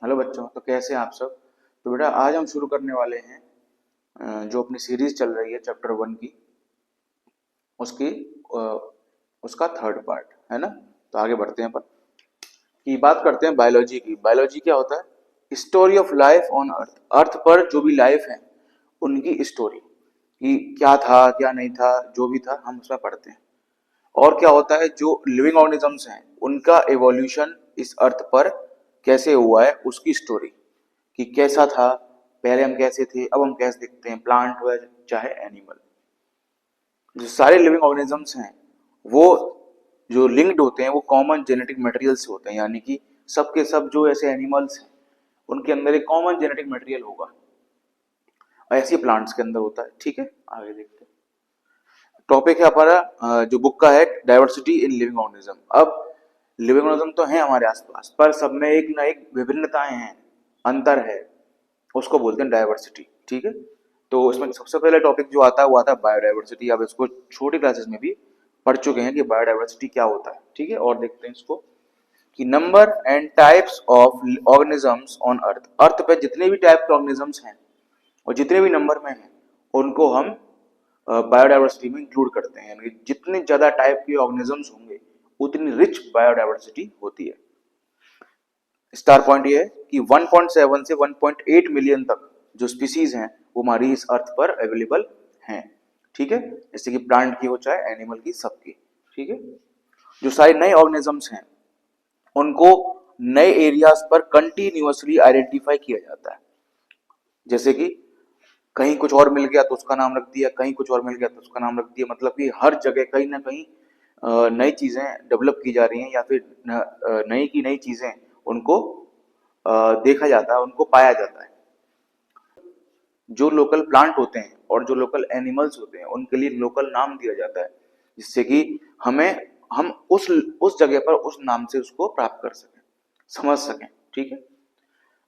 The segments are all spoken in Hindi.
हेलो बच्चों, तो कैसे हैं आप सब। तो बेटा आज हम शुरू करने वाले हैं जो अपनी सीरीज चल रही है चैप्टर 1 की, उसकी अ, उसका थर्ड पार्ट है ना। तो आगे बढ़ते हैं अपन की बात करते हैं बायोलॉजी की। बायोलॉजी क्या होता है? Story of life on earth. Earth पर जो भी लाइफ है उनकी स्टोरी, कि क्या था क्या नहीं था, जो भी था हम उसमें पढ़ते हैं। और क्या होता है, जो लिविंग ऑर्गेनिजम्स हैं उनका एवोल्यूशन इस अर्थ पर कैसे हुआ है, उसकी स्टोरी, कि कैसा था पहले, हम कैसे थे, अब हम कैसे दिखते हैं, प्लांट हुआ चाहे एनिमल। जो सारे लिविंग ऑर्गेनिजम्स हैं वो जो लिंक्ड होते हैं वो कॉमन जेनेटिक मटेरियल से होते हैं, यानी कि सब के सब जो ऐसे एनिमल्स हैं उनके अंदर एक कॉमन जेनेटिक मटेरियल होगा, और ऐसे प्लांट्स के अंदर होता है। ठीक है, आगे देखते हैं। टॉपिक है हमारा जो बुक का है, डाइवर्सिटी इन लिविंग ऑर्गेनिज्म। अब लिविंग ऑर्गेनिज्म तो है हमारे आसपास, पर सब में एक ना एक विभिन्नताएं हैं, अंतर है, उसको बोलते हैं डाइवर्सिटी। ठीक है, तो इसमें सबसे पहले टॉपिक जो आता है वो आता है बायोडाइवर्सिटी। अब इसको छोटी क्लासेस में भी पढ़ चुके हैं कि बायोडाइवर्सिटी क्या होता है। ठीक है, और देखते हैं इसको कि number and types of organisms on earth. Earth पे जितने भी टाइप के ऑर्गेनिजम्स हैं और जितने भी नंबर में हैं उनको हम बायोडाइवर्सिटी में इंक्लूड करते हैं, यानी जितने ज्यादा टाइप के ऑर्गेनिजम्स होंगे उतनी रिच बायोडाइवर्सिटी होती है। स्टार पॉइंट ये है कि 1.7 से 1.8 मिलियन तक जो स्पीसीज हैं वो हमारी इस अर्थ पर अवेलेबल हैं। ठीक है, जैसे कि प्लांट की हो चाहे एनिमल की, सबकी। ठीक है, जो सारे नए ऑर्गेनिजम्स हैं उनको नए एरियाज पर कंटिन्यूअसली आइडेंटिफाई किया जाता है। जैसे कि कहीं कुछ और मिल गया तो उसका नाम रख दिया, कहीं कुछ और मिल गया तो उसका नाम रख दिया, मतलब कि हर जगह कहीं ना कहीं नई चीजें डेवलप की जा रही हैं, या फिर नई की नई चीजें उनको देखा जाता है, उनको पाया जाता है। जो लोकल प्लांट होते हैं और जो लोकल एनिमल्स होते हैं उनके लिए लोकल नाम दिया जाता है, जिससे कि हमें हम उस जगह पर उस नाम से उसको प्राप्त कर सकें, समझ सकें। ठीक है,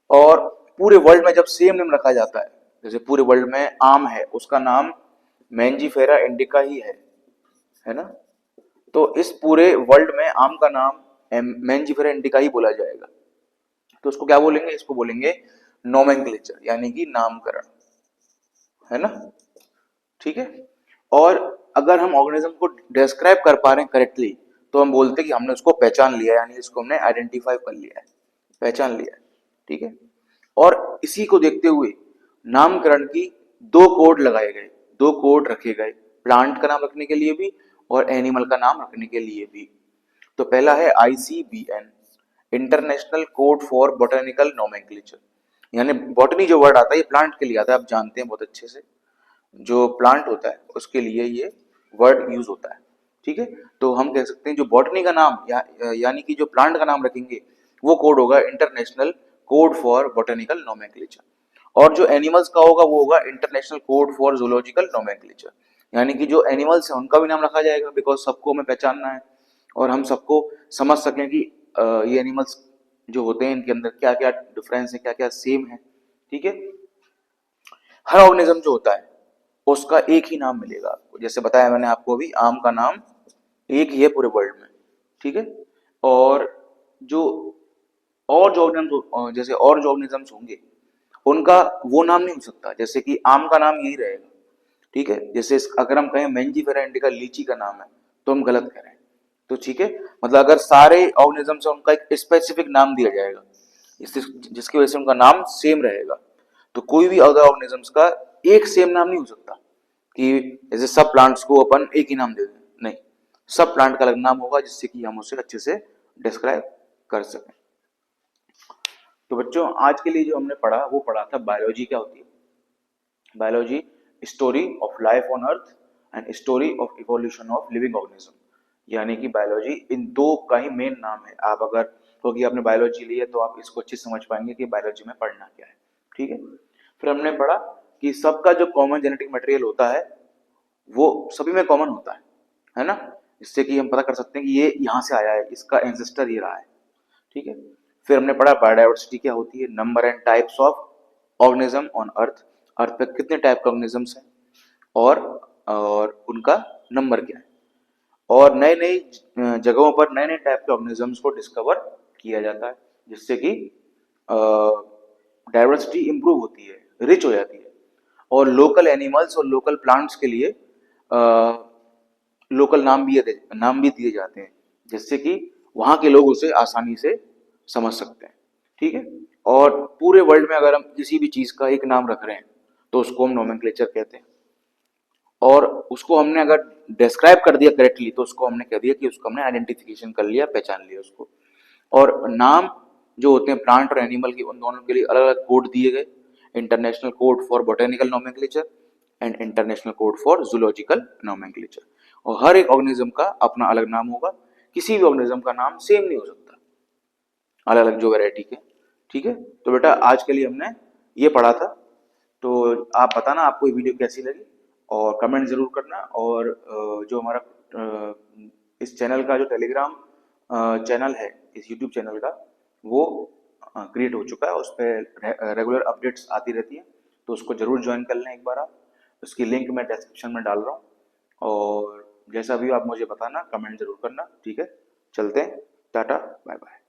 और पूरे वर्ल्ड में जब सेम नेम रखा जाता है, जैसे पूरे वर्ल्ड में आम है, उसका नाम मैंजीफेरा इंडिका ही है ना। तो इस पूरे वर्ल्ड में आम का नाम मैंजीफेरा इंडिका ही बोला जाएगा। तो उसको क्या बोलेंगे? इसको बोलेंगे नोमेनक्लेचर, यानी कि नामकरण, है ना। ठीक है, और अगर हम ऑर्गेनिज्म को डिस्क्राइब कर पा रहे हैं करेक्टली तो हम बोलते हैं कि हमने उसको पहचान लिया, यानी इसको हमने आइडेंटिफाई कर लिया है, पहचान लिया है। ठीक है, और इसी को देखते हुए नामकरण की दो कोड लगाए गए, दो कोड रखे गए, प्लांट का नाम रखने के लिए भी और एनिमल का नाम रखने के लिए भी। तो पहला है ICBN, international code for botanical nomenclature. यानी बॉटनी जो वर्ड आता है ये प्लांट के लिए आता है, आप जानते हैं बहुत अच्छे से, जो प्लांट होता है उसके लिए ये वर्ड यूज होता है। ठीक है, तो हम कह सकते हैं जो बॉटनी का नाम यानी कि जो प्लांट का नाम रखेंगे वो कोड होगा international code for botanical nomenclature, और जो एनिमल्स का होगा वो होगा international code for zoological nomenclature. यानी कि जो एनिमल्स हैं उनका भी नाम रखा जाएगा, बिकॉज सबको हमें पहचानना है और हम सबको समझ सकें कि ये एनिमल्स जो होते हैं इनके अंदर क्या क्या डिफरेंस है, क्या क्या सेम है। ठीक है, हर ऑर्गेनिज्म जो होता है उसका एक ही नाम मिलेगा आपको, जैसे बताया मैंने आपको अभी, आम का नाम एक ही है पूरे वर्ल्ड में। ठीक है, और जो और जो ऑर्गेनिज्म, जैसे और जो ऑर्गेनिजम्स होंगे उनका वो नाम नहीं हो सकता, जैसे कि आम का नाम यही रहेगा। ठीक है, जैसे अगर हम कहें मैंजीफेरा इंडिका लीची का नाम है तो हम गलत कह रहे हैं। तो ठीक है, मतलब अगर सारे ऑर्गेनिजम्स है उनका एक स्पेसिफिक नाम दिया जाएगा जिसकी वजह से उनका नाम सेम रहेगा। तो कोई भी अदर ऑर्गेनिजम्स का एक सेम नाम नहीं हो सकता, कि जैसे सब प्लांट्स को अपन एक ही नाम दे दें, नहीं, सब प्लांट का अलग नाम होगा जिससे कि हम उसे अच्छे से डिस्क्राइब कर सकें। तो बच्चों आज के लिए जो हमने पढ़ा वो पढ़ा था बायोलॉजी क्या होती है। Biology, story of life on earth and story of evolution of living organism, यानी कि बायोलॉजी इन दो का ही मेन नाम है। आप अगर क्योंकि आपने बायोलॉजी ली है तो आप इसको अच्छे समझ पाएंगे कि बायोलॉजी में पढ़ना क्या है। ठीक है, फिर हमने पढ़ा कि सबका जो कॉमन जेनेटिक मटेरियल होता है वो सभी में कॉमन होता है ना, जिससे कि हम पता कर सकते हैं कि ये यहाँ से आया है, इसका एंसेस्टर ये रहा है। ठीक है, फिर हमने पढ़ा बायोडाइवर्सिटी क्या होती है, number and types of organism on earth. Earth पे कितने टाइप के ऑर्गेनिजम्स हैं और उनका नंबर क्या है, और नई नई जगहों पर नए नए टाइप के ऑर्गेनिजम्स को डिस्कवर किया जाता है, जिससे कि डाइवर्सिटी इम्प्रूव होती है, रिच हो जाती है। और लोकल एनिमल्स और लोकल प्लांट्स के लिए लोकल नाम भी दिए जाते हैं, जिससे कि वहाँ के लोग उसे आसानी से समझ सकते हैं। ठीक है। और पूरे वर्ल्ड में अगर हम किसी भी चीज़ का एक नाम रख रहे हैं तो उसको हम नोमेनक्लेचर कहते हैं। और उसको हमने अगर डिस्क्राइब कर दिया करेक्टली तो उसको हमने कह दिया कि उसको हमने आइडेंटिफिकेशन कर लिया, पहचान लिया उसको। और नाम जो होते हैं प्लांट और एनिमल के, उन दोनों के लिए अलग अलग कोड दिए गए। International code for botanical nomenclature and international code for zoological nomenclature. और हर एक ऑर्गेनिज्म का अपना अलग नाम होगा, किसी भी ऑर्गेनिज्म का नाम सेम नहीं हो सकता, अलग अलग जो वैरायटी के। ठीक है। तो बेटा आज के लिए हमने ये पढ़ा था। तो आप बताना आपको ये वीडियो कैसी लगी, और कमेंट जरूर करना। और जो हमारा इस चैनल का जो टेलीग्राम चैनल है, इस यूट्यूब चैनल का, वो क्रिएट हो चुका है, उस पर रेगुलर अपडेट्स आती रहती हैं, तो उसको जरूर ज्वाइन कर लें एक बार आप। उसकी लिंक मैं डिस्क्रिप्शन में डाल रहा हूँ। और जैसा भी हो आप मुझे बताना, कमेंट जरूर करना। ठीक है। चलते हैं। Tata, bye bye.